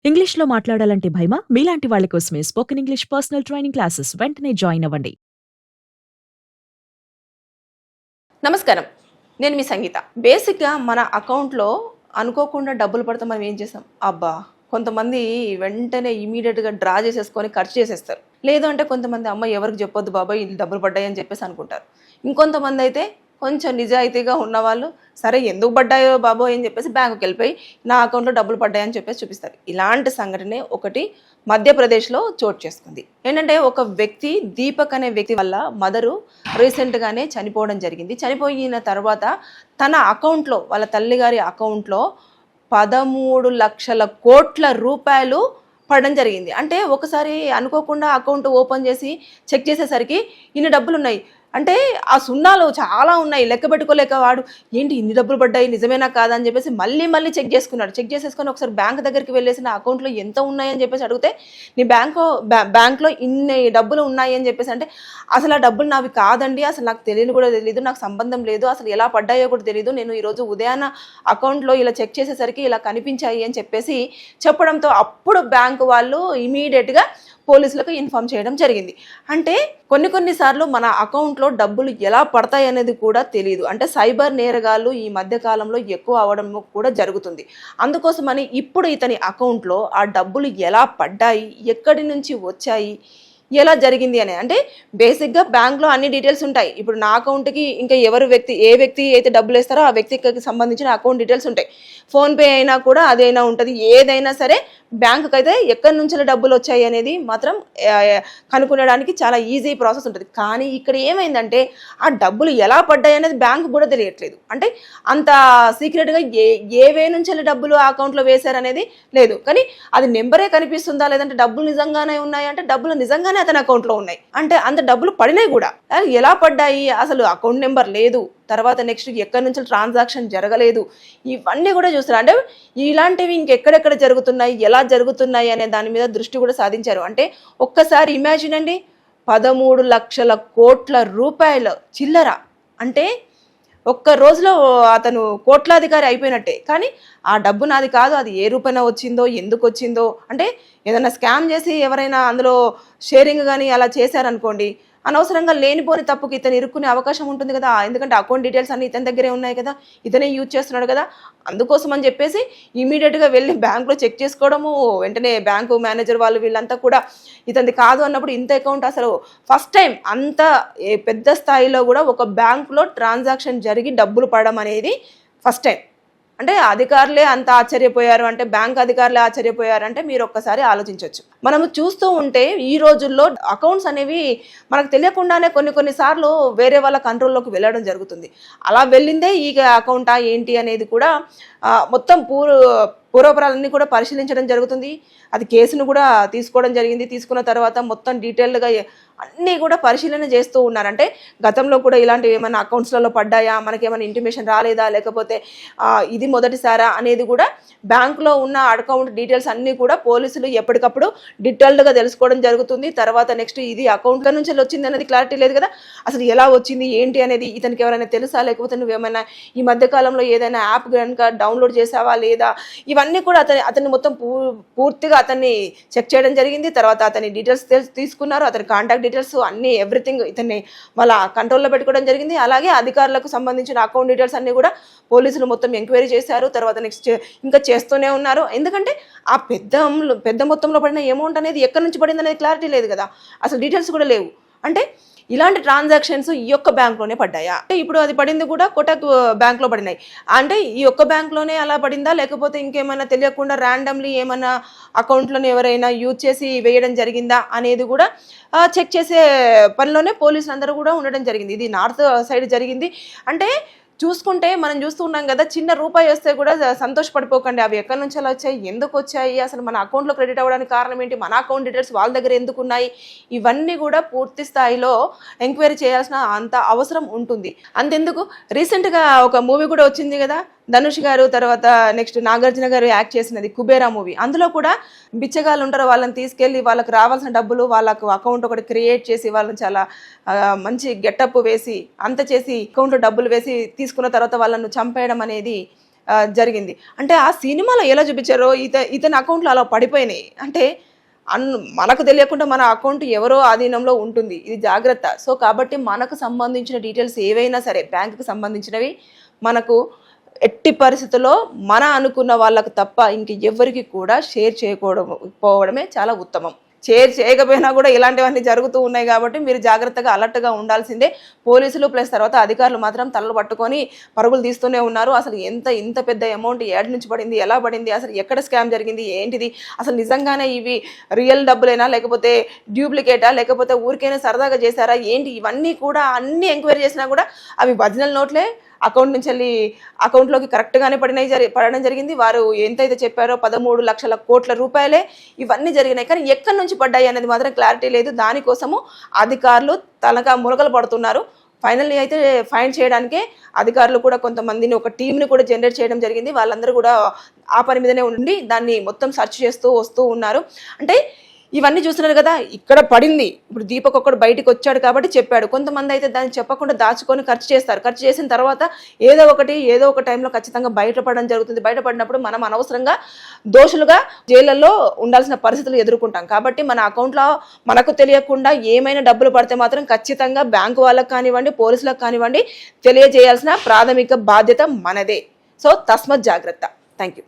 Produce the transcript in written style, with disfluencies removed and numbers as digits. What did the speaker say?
ఇంగ్లీష్‌లో మాట్లాడాలంటే భయమా? మీలాంటి వాళ్ళ కోసమే spoken English personal training classes వెంటనే జాయిన్ అవ్వండి. నమస్కారం. నేను మీ సంగీత. బేసిక్‌గా మన అకౌంట్‌లో అనుకోకుండా డబ్బులు పడితే మనం ఏం చేస్తాం? అబ్బా! కొంతమంది వెంటనే ఇమ్మీడియేట్‌గా డ్రా చేసేసుకొని ఖర్చు చేసేస్తారు. లేదు అంటే కొంతమంది అమ్మ ఎవరికి చెప్పొద్దు బాబోయ్! ఈళ్ళు డబ్బులు పడ్డాయి అని చెప్పేసి అనుకుంటారు. ఇంకొంతమందయితే కొంచెం నిజాయితీగా ఉన్నవాళ్ళు సరే ఎందుకు పడ్డాయో బాబోయ్ అని చెప్పేసి బ్యాంకుకెళ్ళిపోయి నా అకౌంట్‌లో డబ్బులు పడ్డాయని చెప్పేసి చూపిస్తారు. ఇలాంటి సంఘటనే ఒకటి మధ్యప్రదేశ్‌లో చోటు చేసుకుంది. ఏంటంటే ఒక వ్యక్తి దీపక్ అనే వ్యక్తి వల్ల మదరు రీసెంట్‌గానే చనిపోవడం జరిగింది. చనిపోయిన తర్వాత తన అకౌంట్‌లో వాళ్ళ తల్లిగారి అకౌంట్‌లో 13,00,00,00,000 పడడం జరిగింది. అంటే ఒకసారి అనుకోకుండా అకౌంట్ ఓపెన్ చేసి చెక్ చేసేసరికి ఇన్ని డబ్బులున్నాయి. అంటే ఆ సున్నాలు చాలా ఉన్నాయి. లెక్క పెట్టుకోలేక వాడు ఏంటి ఇన్ని డబ్బులు పడ్డాయి నిజమేనా కాదా అని చెప్పేసి మళ్ళీ చెక్ చేసుకున్నాడు. చెక్ చేసేసుకొని ఒకసారి బ్యాంక్ దగ్గరికి వెళ్ళేసి నా అకౌంట్‌లో ఎంత ఉన్నాయని చెప్పేసి అడిగితే నీ బ్యాంక్‌లో ఇన్ని డబ్బులు ఉన్నాయి అని చెప్పేసి అంటే అసలు ఆ డబ్బులు నావి కాదండి. అసలు నాకు తెలియని కూడా తెలీదు. నాకు సంబంధం లేదు. అసలు ఎలా పడ్డాయో కూడా తెలీదు. నేను ఈరోజు ఉదయాన అకౌంట్‌లో ఇలా చెక్ చేసేసరికి ఇలా కనిపించాయి అని చెప్పేసి చెప్పడంతో అప్పుడు బ్యాంక్ వాళ్ళు ఇమ్మీడియేట్‌గా పోలీసులకు ఇన్ఫార్మ్ చేయడం జరిగింది. అంటే కొన్ని సార్లు మన అకౌంట్లో డబ్బులు ఎలా పడతాయి అనేది కూడా తెలియదు. అంటే సైబర్ నేరగాళ్ళు ఈ మధ్య కాలంలో ఎక్కువ అవడం కూడా జరుగుతుంది. అందుకోసమని ఇప్పుడు ఇతని అకౌంట్లో ఆ డబ్బులు ఎలా పడ్డాయి, ఎక్కడి నుంచి వచ్చాయి, ఎలా జరిగింది అని అంటే బేసిక్గా బ్యాంక్లో అన్ని డీటెయిల్స్ ఉంటాయి. ఇప్పుడు నా అకౌంట్కి ఇంకా ఏ వ్యక్తి అయితే డబ్బులు వేస్తారో ఆ వ్యక్తికి సంబంధించిన అకౌంట్ డీటెయిల్స్ ఉంటాయి. ఫోన్పే అయినా కూడా అదైనా ఉంటుంది. ఏదైనా సరే బ్యాంకుకి అయితే ఎక్కడి నుంచి డబ్బులు వచ్చాయి అనేది మాత్రం కనుక్కోవడానికి చాలా ఈజీ ప్రాసెస్ ఉంటుంది. కానీ ఇక్కడ ఏమైందంటే ఆ డబ్బులు ఎలా పడ్డాయి అనేది బ్యాంకు కూడా తెలియట్లేదు. అంటే అంత సీక్రెట్గా ఏ నుంచి డబ్బులు ఆ అకౌంట్లో వేశారనేది లేదు. కానీ అది నెంబరే కనిపిస్తుందా లేదంటే డబ్బులు నిజంగానే ఉన్నాయి అంటే డబ్బులు నిజంగానే అతని అకౌంట్లో ఉన్నాయి. అంటే అంత డబ్బులు పడినాయి కూడా. ఎలా పడ్డాయి అసలు అకౌంట్ నెంబర్ లేదు. తర్వాత నెక్స్ట్ ఎక్కడి నుంచి ట్రాన్సాక్షన్ జరగలేదు. ఇవన్నీ కూడా చూస్తారు. అంటే ఇలాంటివి ఇంకెక్కడెక్కడ జరుగుతున్నాయి, ఎలా జరుగుతున్నాయి అనే దాని మీద దృష్టి కూడా సాధించారు. అంటే ఒక్కసారి ఇమాజిన్ అండి, 13,00,00,00,000 రూపాయల చిల్లర. అంటే ఒక్క రోజులో అతను కోట్లాధికారి అయిపోయినట్టే. కానీ ఆ డబ్బు నాది కాదు, అది ఏ రూపాయన వచ్చిందో, ఎందుకు వచ్చిందో, అంటే ఏదైనా స్కామ్ చేసి ఎవరైనా అందులో షేరింగ్ కానీ అలా చేశారనుకోండి, అనవసరంగా లేనిపోని తప్పుకి ఇతను ఇరుక్కునే అవకాశం ఉంటుంది కదా. ఎందుకంటే అకౌంట్ డీటెయిల్స్ అన్ని ఇతని దగ్గరే ఉన్నాయి కదా, ఇతనే యూజ్ చేస్తున్నాడు కదా. అందుకోసం అని చెప్పేసి ఇమీడియట్గా వెళ్ళి బ్యాంకులో చెక్ చేసుకోవడము, వెంటనే బ్యాంకు మేనేజర్ వాళ్ళు వీళ్ళంతా కూడా ఇతనిది కాదు అన్నప్పుడు ఇంత అకౌంట్ అసలు ఫస్ట్ టైం అంత పెద్ద స్థాయిలో కూడా ఒక బ్యాంకులో ట్రాన్సాక్షన్ జరిగి డబ్బులు పడడం అనేది ఫస్ట్ టైం. అంటే అధికారులే అంత ఆశ్చర్యపోయారు అంటే బ్యాంక్ అధికారులే ఆశ్చర్యపోయారు అంటే మీరు ఒక్కసారి ఆలోచించవచ్చు. మనము చూస్తూ ఉంటే ఈ రోజుల్లో అకౌంట్స్ అనేవి మనకు తెలియకుండానే కొన్ని సార్లు వేరే వాళ్ళ కంట్రోల్లోకి వెళ్ళడం జరుగుతుంది. అలా వెళ్ళిందే ఈ అకౌంటా ఏంటి అనేది కూడా మొత్తం పూర్వపరాలన్నీ కూడా పరిశీలించడం జరుగుతుంది. అది కేసును కూడా తీసుకోవడం జరిగింది. తీసుకున్న తర్వాత మొత్తం డీటెయిల్డ్గా అన్నీ కూడా పరిశీలన చేస్తూ ఉన్నారంటే గతంలో కూడా ఇలాంటివి ఏమైనా అకౌంట్స్లలో పడ్డాయా, మనకేమైనా ఇంటిమేషన్ రాలేదా, లేకపోతే ఇది మొదటిసారా అనేది కూడా బ్యాంకులో ఉన్న అకౌంట్ డీటెయిల్స్ అన్నీ కూడా పోలీసులు ఎప్పటికప్పుడు డీటెయిల్డ్గా తెలుసుకోవడం జరుగుతుంది. తర్వాత నెక్స్ట్ ఇది అకౌంట్ల నుంచి వచ్చింది అనేది క్లారిటీ లేదు కదా, అసలు ఎలా వచ్చింది ఏంటి అనేది ఇతనికి ఎవరైనా తెలుసా, లేకపోతే నువ్వేమైనా ఈ మధ్యకాలంలో ఏదైనా యాప్ కనుక డౌన్లోడ్ చేసావా లేదా, ఇవన్నీ కూడా అతన్ని మొత్తం పూర్తిగా అతన్ని చెక్ చేయడం జరిగింది. తర్వాత అతని డీటెయిల్స్ తీసుకున్నారు, అతని కాంటాక్ట్ డీటెయిల్స్ అన్నీ ఎవ్రీథింగ్ ఇతన్ని వాళ్ళ కంట్రోల్లో పెట్టుకోవడం జరిగింది. అలాగే అధికారులకు సంబంధించిన అకౌంట్ డీటెయిల్స్ అన్నీ కూడా పోలీసులు మొత్తం ఎంక్వైరీ చేశారు. తర్వాత నెక్స్ట్ ఇంకా చేస్తూనే ఉన్నారు. ఎందుకంటే ఆ పెద్ద మొత్తంలో పడిన అమౌంట్ అనేది ఎక్కడి నుంచి పడింది అనేది క్లారిటీ లేదు కదా, అసలు డీటెయిల్స్ కూడా లేవు. అంటే ఇలాంటి ట్రాన్సాక్షన్స్ ఈ యొక్క బ్యాంక్లోనే పడ్డాయా, అంటే ఇప్పుడు అది పడింది కూడా కోటక్ బ్యాంక్లో పడినాయి. అంటే ఈ ఒక్క బ్యాంక్లోనే అలా పడిందా, లేకపోతే ఇంకేమైనా తెలియకుండా ర్యాండమ్లీ ఏమైనా అకౌంట్లను ఎవరైనా యూజ్ చేసి వేయడం జరిగిందా అనేది కూడా చెక్ చేసే పనిలోనే పోలీసులు అందరూ కూడా ఉండడం జరిగింది. ఇది నార్త్ సైడ్ జరిగింది. అంటే చూసుకుంటే మనం చూస్తూ ఉన్నాం కదా, చిన్న రూపాయి వస్తే కూడా సంతోషపడిపోకండి. అవి ఎక్కడి నుంచి అలా వచ్చాయి, ఎందుకు వచ్చాయి, అసలు మన అకౌంట్లో క్రెడిట్ అవ్వడానికి కారణం ఏంటి, మన అకౌంట్ డీటెయిల్స్ వాళ్ళ దగ్గర ఎందుకు ఉన్నాయి, ఇవన్నీ కూడా పూర్తి స్థాయిలో ఎంక్వైరీ చేయాల్సిన అంత అవసరం ఉంటుంది. అంతెందుకు రీసెంట్గా ఒక మూవీ కూడా వచ్చింది కదా, ధనుష్ గారు తర్వాత నెక్స్ట్ నాగార్జున గారు యాక్ట్ చేసినది కుబేరా మూవీ. అందులో కూడా బిచ్చగాళ్ళు ఉంటారు, వాళ్ళని తీసుకెళ్ళి వాళ్ళకి రావాల్సిన డబ్బులు వాళ్ళకు అకౌంట్ ఒకటి క్రియేట్ చేసి వాళ్ళని చాలా మంచి గెటప్ వేసి అంత చేసి అకౌంట్లో డబ్బులు వేసి తీసుకున్న తర్వాత వాళ్ళను చంపేయడం అనేది జరిగింది. అంటే ఆ సినిమాలో ఎలా చూపించారో ఇతని అకౌంట్లో అలా పడిపోయినాయి. అంటే మనకు తెలియకుండా మన అకౌంట్ ఎవరో ఆధీనంలో ఉంటుంది. ఇది జాగ్రత్త. సో కాబట్టి మనకు సంబంధించిన డీటెయిల్స్ ఏవైనా సరే బ్యాంకుకి సంబంధించినవి మనకు ఎట్టి పరిస్థితుల్లో మన అనుకున్న వాళ్ళకు తప్ప ఇంక ఎవరికి కూడా షేర్ పోవడమే చాలా ఉత్తమం. షేర్ చేయకపోయినా కూడా ఇలాంటివన్నీ జరుగుతూ ఉన్నాయి కాబట్టి మీరు జాగ్రత్తగా అలర్ట్గా ఉండాల్సిందే. పోలీసులు ప్లస్ తర్వాత అధికారులు మాత్రం తలలు పట్టుకొని పరుగులు తీస్తూనే ఉన్నారు. అసలు ఇంత పెద్ద అమౌంట్ ఏడు నుంచి పడింది, ఎలా పడింది, అసలు ఎక్కడ స్కామ్ జరిగింది, ఏంటిది, అసలు నిజంగానే ఇవి రియల్ డబ్బులేనా లేకపోతే డ్యూప్లికేటా లేకపోతే ఊరికైనా సరదాగా చేశారా ఏంటి, ఇవన్నీ కూడా అన్ని ఎంక్వైరీ చేసినా కూడా అవి ఒరిజినల్ నోట్లే అకౌంట్ నుంచి వెళ్ళి అకౌంట్లోకి కరెక్ట్గానే పడడం జరిగింది. వారు ఎంతైతే చెప్పారో 13 లక్షల కోట్ల రూపాయలే ఇవన్నీ జరిగినాయి. కానీ ఎక్కడి నుంచి పడ్డాయి అనేది మాత్రం క్లారిటీ లేదు. దానికోసము అధికారులు మురగలు పడుతున్నారు. ఫైనల్లీ అయితే ఫైండ్ చేయడానికే అధికారులు కూడా కొంతమందిని ఒక టీంని కూడా జనరేట్ చేయడం జరిగింది. వాళ్ళందరూ కూడా ఆ పని మీదనే ఉండి దాన్ని మొత్తం సెర్చ్ చేస్తూ వస్తూ ఉన్నారు. అంటే ఇవన్నీ చూస్తున్నారు కదా, ఇక్కడ పడింది. ఇప్పుడు దీపక్ ఒక్కడు బయటకు వచ్చాడు కాబట్టి చెప్పాడు. కొంతమంది అయితే దాన్ని చెప్పకుండా దాచుకొని ఖర్చు చేస్తారు. ఖర్చు చేసిన తర్వాత ఏదో ఒక టైంలో ఖచ్చితంగా బయటపడడం జరుగుతుంది. బయటపడినప్పుడు మనం అనవసరంగా దోషులుగా జైళ్ళల్లో ఉండాల్సిన పరిస్థితులు ఎదుర్కొంటాం. కాబట్టి మన అకౌంట్లో మనకు తెలియకుండా ఏమైనా డబ్బులు పడితే మాత్రం ఖచ్చితంగా బ్యాంకు వాళ్ళకు కానివ్వండి, పోలీసులకు కానివ్వండి తెలియజేయాల్సిన ప్రాథమిక బాధ్యత మనదే. సో తస్మత్ జాగ్రత్త. Thank you.